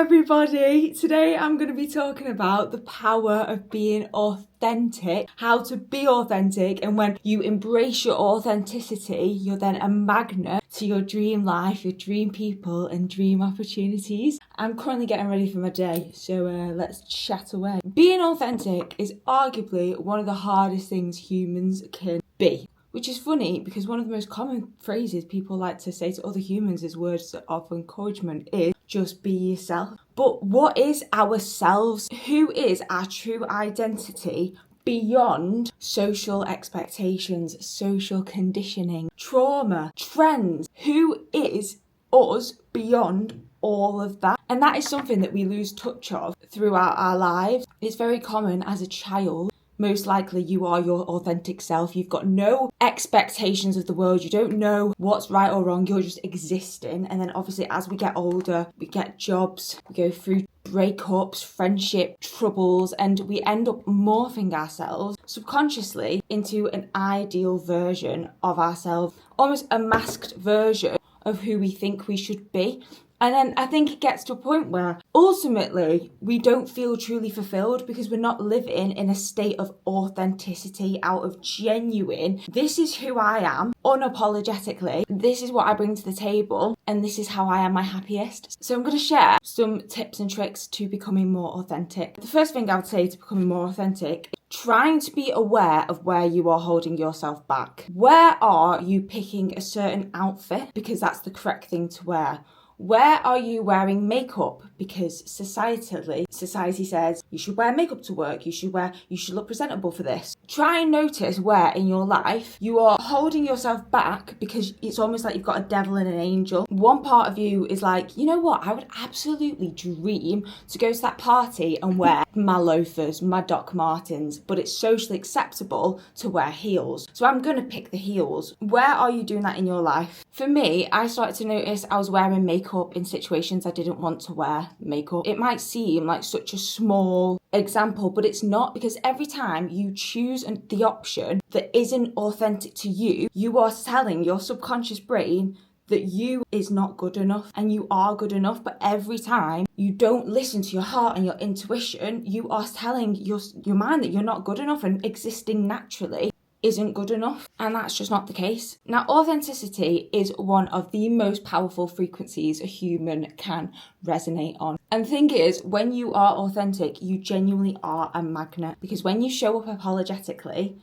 everybody. Today I'm going to be talking about the power of being authentic, how to be authentic, and when you embrace your authenticity, you're then a magnet to your dream life, your dream people and dream opportunities. I'm currently getting ready for my day, so let's chat away. Being authentic is arguably one of the hardest things humans can be. Which is funny because one of the most common phrases people like to say to other humans as words of encouragement is just be yourself. But what is ourselves? Who is our true identity beyond social expectations, social conditioning, trauma, trends? Who is us beyond all of that? And that is something that we lose touch of throughout our lives. It's very common as a child. Most likely you are your authentic self. You've got no expectations of the world. You don't know what's right or wrong. You're just existing. And then obviously as we get older, we get jobs, we go through breakups, friendship, troubles, and we end up morphing ourselves subconsciously into an ideal version of ourselves, almost a masked version of who we think we should be. And then I think it gets to a point where ultimately we don't feel truly fulfilled because we're not living in a state of authenticity, out of genuine, this is who I am, unapologetically, this is what I bring to the table, and this is how I am my happiest. So I'm going to share some tips and tricks to becoming more authentic. The first thing I would say to becoming more authentic is trying to be aware of where you are holding yourself back. Where are you picking a certain outfit because that's the correct thing to wear? Where are you wearing makeup? Because society says you should wear makeup to work, you should look presentable for this. Try and notice where in your life you are holding yourself back because it's almost like you've got a devil and an angel. One part of you is like, you know what, I would absolutely dream to go to that party and wear my loafers, my Doc Martens, but it's socially acceptable to wear heels. So I'm going to pick the heels. Where are you doing that in your life? For me, I started to notice I was wearing makeup in situations I didn't want to wear makeup. It might seem like such a small example, but it's not, because every time you choose the option that isn't authentic to you, you are telling your subconscious brain that you is not good enough and you are good enough. But every time you don't listen to your heart and your intuition, you are telling your mind that you're not good enough, and existing naturally isn't good enough, and that's just not the case. Now, authenticity is one of the most powerful frequencies a human can resonate on. And the thing is, when you are authentic, you genuinely are a magnet, because when you show up unapologetically,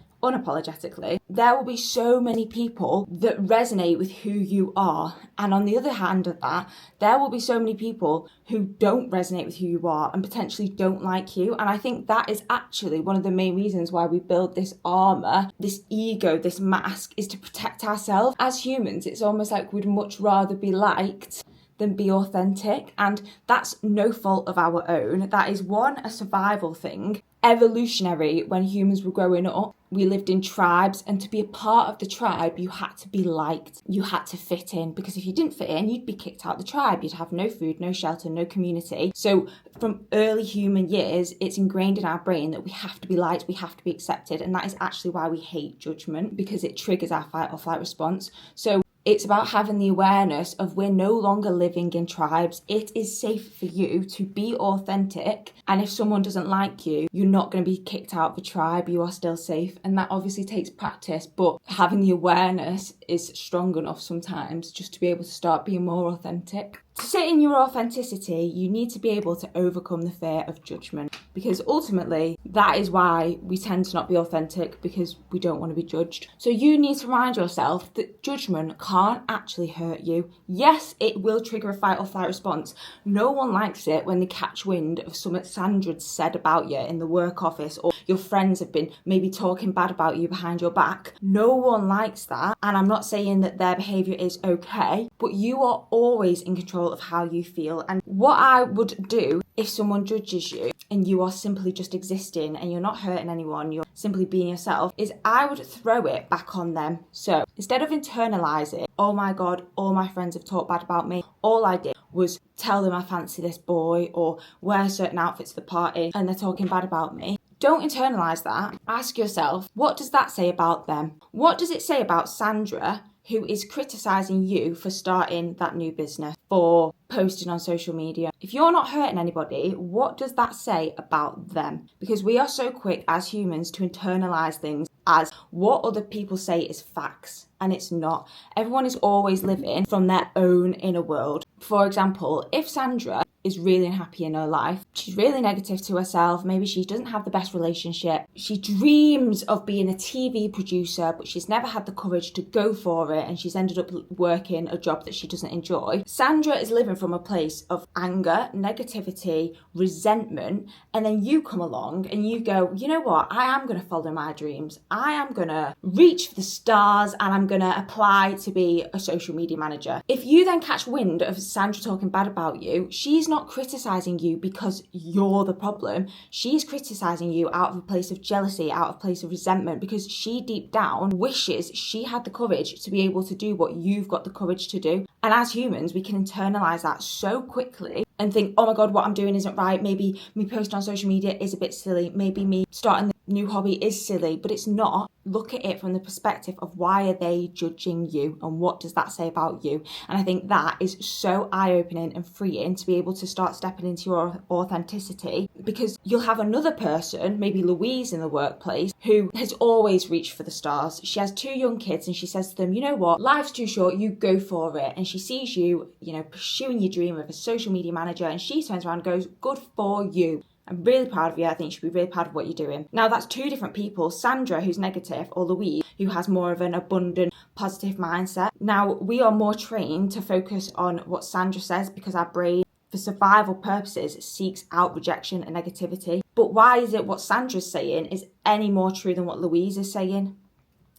there will be so many people that resonate with who you are. And on the other hand of that, there will be so many people who don't resonate with who you are and potentially don't like you. And I think that is actually one of the main reasons why we build this armor, this ego, this mask, is to protect ourselves. As humans, it's almost like we'd much rather be liked than be authentic, and that's no fault of our own. That is a survival thing. Evolutionary, when humans were growing up, we lived in tribes, and to be a part of the tribe, you had to be liked. You had to fit in, because if you didn't fit in, you'd be kicked out of the tribe. You'd have no food, no shelter, no community. So from early human years, it's ingrained in our brain that we have to be liked, we have to be accepted, and that is actually why we hate judgment, because it triggers our fight or flight response. So it's about having the awareness of we're no longer living in tribes. It is safe for you to be authentic. And if someone doesn't like you, you're not going to be kicked out of the tribe. You are still safe. And that obviously takes practice, but having the awareness is strong enough sometimes just to be able to start being more authentic. To sit in your authenticity, you need to be able to overcome the fear of judgment, because ultimately that is why we tend to not be authentic, because we don't want to be judged. So you need to remind yourself that judgment can't actually hurt you. Yes, it will trigger a fight or flight response. No one likes it when they catch wind of something Sandra said about you in the work office, or your friends have been maybe talking bad about you behind your back. No one likes that, and I'm not saying that their behaviour is okay, but you are always in control of how you feel. And what I would do if someone judges you and you are simply just existing and you're not hurting anyone, you're simply being yourself, is I would throw it back on them. So instead of internalising, oh my God, all my friends have talked bad about me, all I did was tell them I fancy this boy or wear certain outfits to the party and they're talking bad about me. Don't internalise that. Ask yourself, what does that say about them? What does it say about Sandra, who is criticising you for starting that new business, for posting on social media. If you're not hurting anybody, what does that say about them? Because we are so quick as humans to internalise things as what other people say is facts, and it's not. Everyone is always living from their own inner world. For example, if Sandra is really unhappy in her life, she's really negative to herself, maybe she doesn't have the best relationship, she dreams of being a TV producer, but she's never had the courage to go for it, and she's ended up working a job that she doesn't enjoy. Sandra is living from a place of anger, negativity, resentment, and then you come along and you go, you know what, I am going to follow my dreams, I am going to reach for the stars, and I'm going to apply to be a social media manager. If you then catch wind of Sandra talking bad about you, she's not criticising you because you're the problem. She's criticising you out of a place of jealousy, out of a place of resentment, because she deep down wishes she had the courage to be able to do what you've got the courage to do. And as humans, we can internalise that so quickly and think, oh my God, what I'm doing isn't right. Maybe me posting on social media is a bit silly. Maybe me starting the new hobby is silly, but it's not. Look at it from the perspective of why are they judging you and what does that say about you? And I think that is so eye-opening and freeing to be able to start stepping into your authenticity, because you'll have another person, maybe Louise in the workplace, who has always reached for the stars. She has 2 young kids and she says to them, you know what, life's too short, you go for it. And she sees you, pursuing your dream of a social media manager, and she turns around and goes, good for you. I'm really proud of you. I think you should be really proud of what you're doing. Now, that's 2 different people. Sandra, who's negative, or Louise, who has more of an abundant, positive mindset. Now, we are more trained to focus on what Sandra says because our brain, for survival purposes, seeks out rejection and negativity. But why is it what Sandra's saying is any more true than what Louise is saying?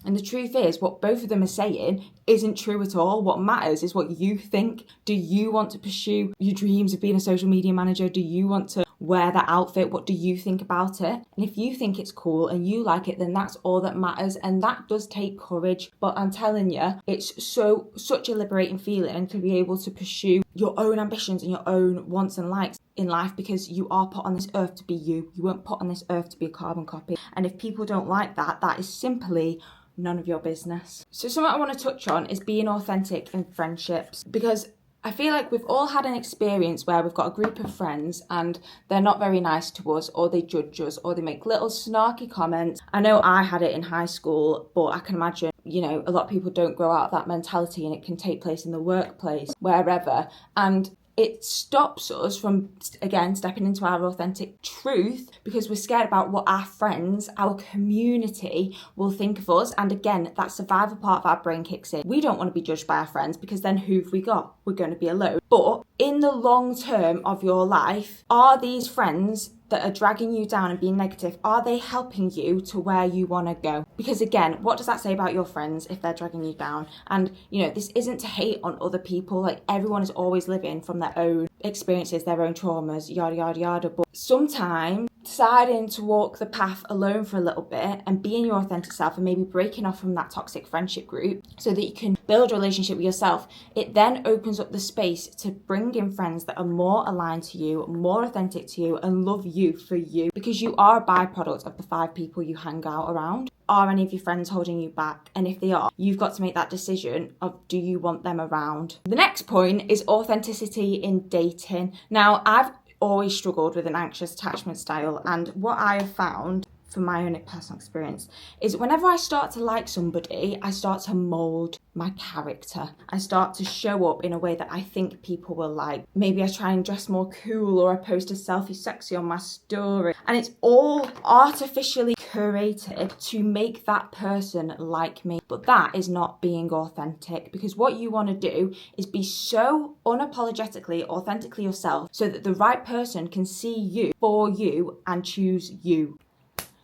And the truth is, what both of them are saying isn't true at all. What matters is what you think. Do you want to pursue your dreams of being a social media manager? Do you want to wear that outfit? What do you think about it? And if you think it's cool and you like it, then that's all that matters. And that does take courage. But I'm telling you, it's such a liberating feeling to be able to pursue your own ambitions and your own wants and likes in life, because you are put on this earth to be you. You weren't put on this earth to be a carbon copy. And if people don't like that, that is simply none of your business. So something I want to touch on is being authentic in friendships, because I feel like we've all had an experience where we've got a group of friends and they're not very nice to us, or they judge us, or they make little snarky comments. I know I had it in high school, but I can imagine, a lot of people don't grow out of that mentality, and it can take place in the workplace, wherever. And it stops us from, again, stepping into our authentic truth, because we're scared about what our friends, our community will think of us. And again, that survival part of our brain kicks in. We don't want to be judged by our friends, because then who've we got? We're going to be alone. But in the long term of your life, are these friends that are dragging you down and being negative, are they helping you to where you want to go? Because again, what does that say about your friends if they're dragging you down? And this isn't to hate on other people. Like, everyone is always living from their own experiences, their own traumas, yada yada yada. But sometimes deciding to walk the path alone for a little bit and being your authentic self, and maybe breaking off from that toxic friendship group so that you can build a relationship with yourself, it then opens up the space to bring in friends that are more aligned to you, more authentic to you, and love you for you, because you are a byproduct of the 5 people you hang out around. Are any of your friends holding you back? And if they are, you've got to make that decision of, do you want them around? The next point is authenticity in dating. Now, I've always struggled with an anxious attachment style, and what I have found from my own personal experience is whenever I start to like somebody, I start to mould my character. I start to show up in a way that I think people will like. Maybe I try and dress more cool, or I post a selfie sexy on my story, and it's all artificially curated to make that person like me. But that is not being authentic, because what you want to do is be so unapologetically, authentically yourself, so that the right person can see you for you and choose you.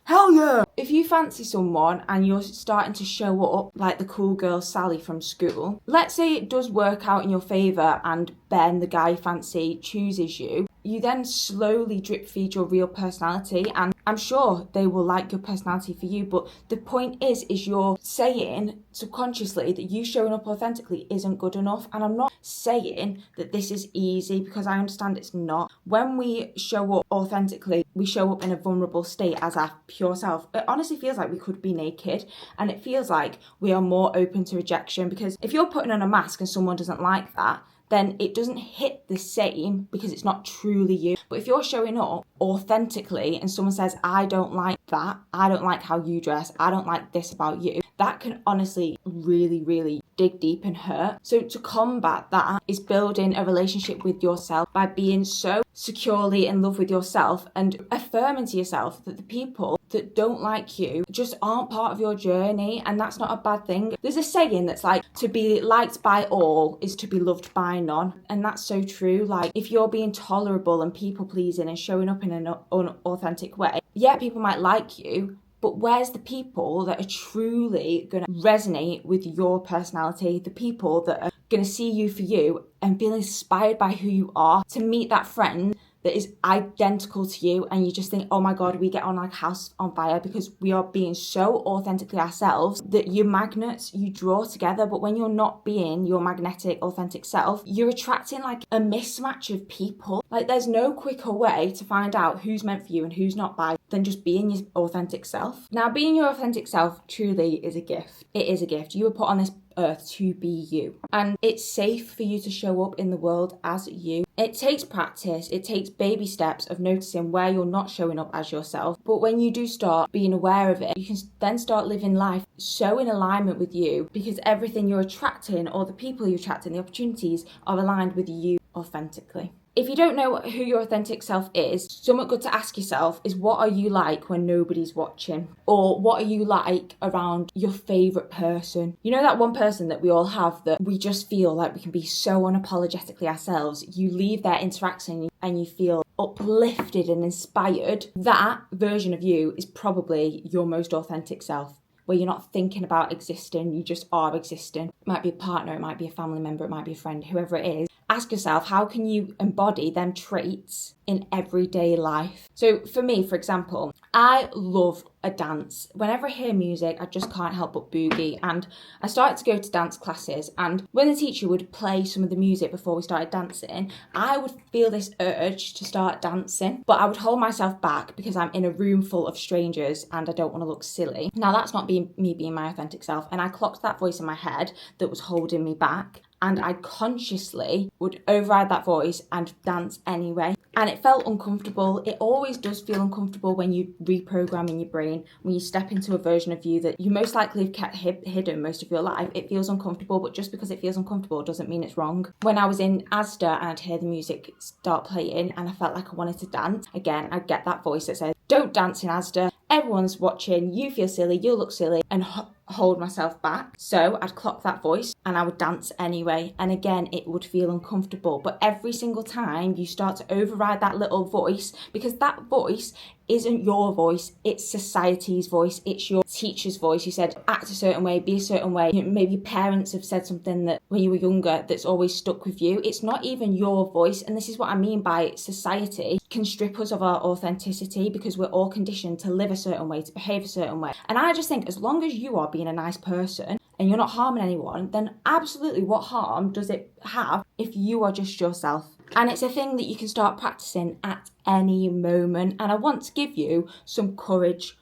Hell yeah! If you fancy someone and you're starting to show up like the cool girl Sally from school, let's say it does work out in your favour and Ben, the guy you fancy, chooses you. you then slowly drip feed your real personality, and I'm sure they will like your personality for you, but the point is you're saying subconsciously that you showing up authentically isn't good enough. And I'm not saying that this is easy, because I understand it's not. When we show up authentically, we show up in a vulnerable state as our pure self. It honestly feels like we could be naked, and it feels like we are more open to rejection, because if you're putting on a mask and someone doesn't like that, then it doesn't hit the same because it's not truly you. But if you're showing up authentically and someone says, I don't like that, I don't like how you dress, I don't like this about you, that can honestly really, really dig deep and hurt. So to combat that is building a relationship with yourself by being so securely in love with yourself and affirming to yourself that the people that don't like you just aren't part of your journey, and that's not a bad thing. There's a saying that's like, to be liked by all is to be loved by none, and that's so true. Like, if you're being tolerable and people pleasing and showing up in an unauthentic way, yeah, people might like you, but where's the people that are truly going to resonate with your personality, the people that are going to see you for you and feel inspired by who you are, to meet that friend that is identical to you, and you just think, oh my god, we get on like house on fire because we are being so authentically ourselves that you're magnets, you draw together. But when you're not being your magnetic authentic self, you're attracting like a mismatch of people. Like, there's no quicker way to find out who's meant for you and who's not by than just being your authentic self. Now, being your authentic self truly is a gift. It is a gift. You were put on this earth to be you, and it's safe for you to show up in the world as you. It takes practice, it takes baby steps of noticing where you're not showing up as yourself, but when you do start being aware of it, you can then start living life so in alignment with you, because everything you're attracting, or the people you're attracting, the opportunities, are aligned with you authentically. If you don't know who your authentic self is, something good to ask yourself is, what are you like when nobody's watching? Or what are you like around your favourite person? You know, that one person that we all have that we just feel like we can be so unapologetically ourselves. You leave their interaction and you feel uplifted and inspired. That version of you is probably your most authentic self, where you're not thinking about existing, you just are existing. It might be a partner, it might be a family member, it might be a friend, whoever it is. Ask yourself, how can you embody them traits in everyday life? So for me, for example, I love a dance. Whenever I hear music, I just can't help but boogie. And I started to go to dance classes, and when the teacher would play some of the music before we started dancing, I would feel this urge to start dancing, but I would hold myself back because I'm in a room full of strangers and I don't want to look silly. Now, that's not me being my authentic self, and I clocked that voice in my head that was holding me back, and I consciously would override that voice and dance anyway. And it felt uncomfortable. It always does feel uncomfortable when you reprogram in your brain, when you step into a version of you that you most likely have kept hidden most of your life. It feels uncomfortable, but just because it feels uncomfortable doesn't mean it's wrong. When I was in Asda and I'd hear the music start playing and I felt like I wanted to dance, again, I'd get that voice that says, don't dance in Asda, everyone's watching, you feel silly, you'll look silly, and hold myself back. So I'd clock that voice and I would dance anyway. And again, it would feel uncomfortable. But every single time you start to override that little voice, because that voice isn't your voice, it's society's voice, it's your teacher's voice. You said act a certain way, be a certain way. Maybe parents have said something that when you were younger that's always stuck with you. It's not even your voice, and this is what I mean by society can strip us of our authenticity because we're all conditioned to live a certain way, to behave a certain way. And I just think as long as you are being a nice person and you're not harming anyone, then absolutely what harm does it have if you are just yourself? And it's a thing that you can start practicing at any moment. And I want to give you some courage,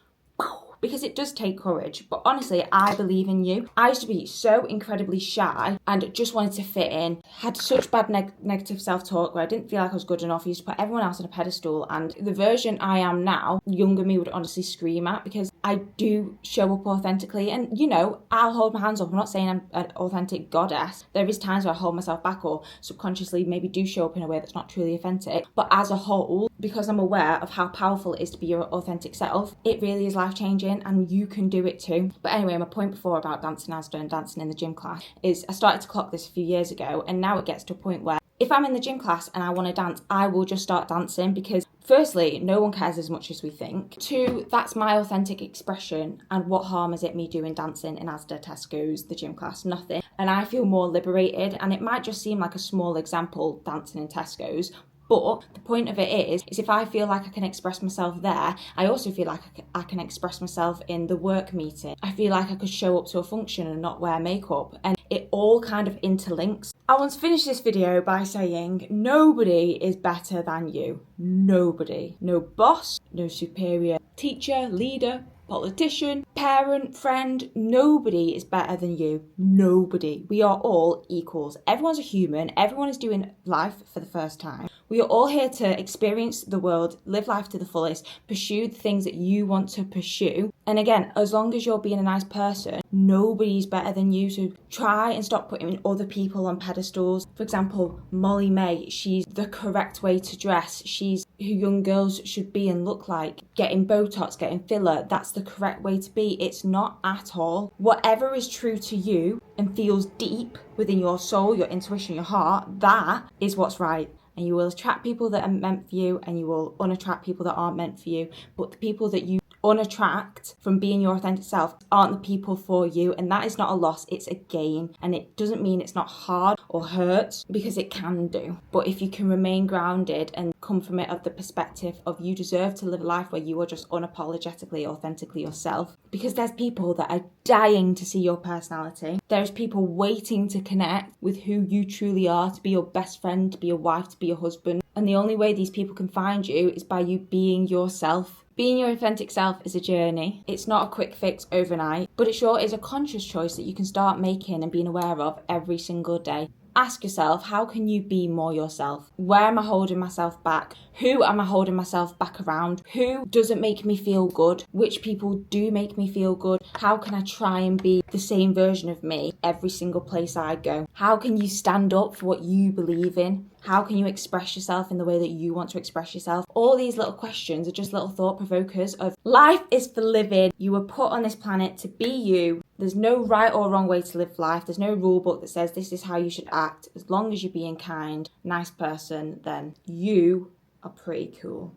because it does take courage. But honestly, I believe in you. I used to be so incredibly shy and just wanted to fit in. Had such bad negative self-talk where I didn't feel like I was good enough. I used to put everyone else on a pedestal. And the version I am now, younger me would honestly scream at, because I do show up authentically. And, you know, I'll hold my hands up. I'm not saying I'm an authentic goddess. There is times where I hold myself back or subconsciously maybe do show up in a way that's not truly authentic. But as a whole, because I'm aware of how powerful it is to be your authentic self, it really is life-changing, and you can do it too. But anyway, my point before about dancing Asda and dancing in the gym class is I started to clock this a few years ago, and now it gets to a point where if I'm in the gym class and I want to dance, I will just start dancing, because firstly, no one cares as much as we think. Two, that's my authentic expression, and what harm is it me doing dancing in Asda, Tesco's, the gym class? Nothing. And I feel more liberated, and it might just seem like a small example, dancing in Tesco's, But the point of it is if I feel like I can express myself there, I also feel like I can express myself in the work meeting. I feel like I could show up to a function and not wear makeup, and it all kind of interlinks. I want to finish this video by saying nobody is better than you. Nobody. No boss, no superior teacher, leader, politician, parent, friend, nobody is better than you. Nobody. We are all equals. Everyone's a human. Everyone is doing life for the first time. We are all here to experience the world, live life to the fullest, pursue the things that you want to pursue. And again, as long as you're being a nice person, nobody's better than you. So try and stop putting other people on pedestals. For example, Molly May, she's the correct way to dress. She's who young girls should be and look like. Getting Botox, getting filler, that's the correct way to be. It's not at all. Whatever is true to you and feels deep within your soul, your intuition, your heart, that is what's right. And you will attract people that are meant for you, and you will unattract people that aren't meant for you. But the people that you unattract from being your authentic self aren't the people for you, and that is not a loss, it's a gain. And it doesn't mean it's not hard or hurts, because it can do. But if you can remain grounded and come from it of the perspective of you deserve to live a life where you are just unapologetically, authentically yourself, because there's people that are dying to see your personality. There's people waiting to connect with who you truly are, to be your best friend, to be your wife, to be your husband. And the only way these people can find you is by you being yourself. Being your authentic self is a journey. It's not a quick fix overnight, but it sure is a conscious choice that you can start making and being aware of every single day. Ask yourself, how can you be more yourself? Where am I holding myself back? Who am I holding myself back around? Who doesn't make me feel good? Which people do make me feel good? How can I try and be the same version of me every single place I go? How can you stand up for what you believe in? How can you express yourself in the way that you want to express yourself? All these little questions are just little thought provokers of life is for living. You were put on this planet to be you. There's no right or wrong way to live life. There's no rule book that says this is how you should act. As long as you're being kind, nice person, then you are pretty cool.